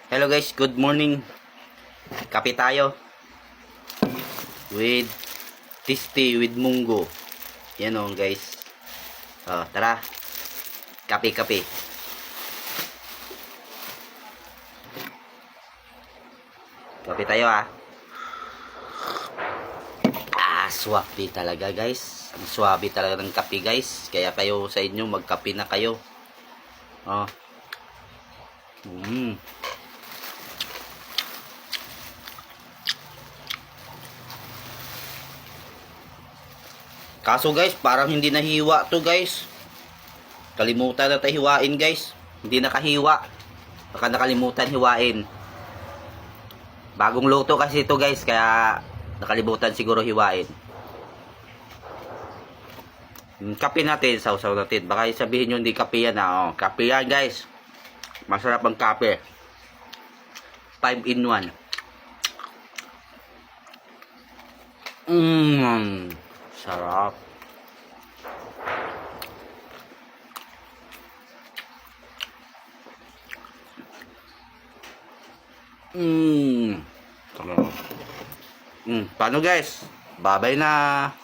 Hello guys, good morning. Kape tayo. With Tasty with munggo. Yan o guys. Tara. Kape. Kape tayo Swabe talaga guys. Ang swabe talaga ng kape guys. Kaya kayo sa inyo magkape na kayo. Kaso guys, parang hindi nahiwa to guys. Kalimutan na tayo hiwain guys. Hindi nakahiwa. Baka nakalimutan hiwain. Bagong luto kasi ito guys, kaya nakalimutan siguro hiwain. Kape natin, sausaw natin. Baka sabihin nyo hindi kape yan kape yan guys. Masarap ang kape. 5 in 1. Sarap. Sarap. Paano guys? Babay na.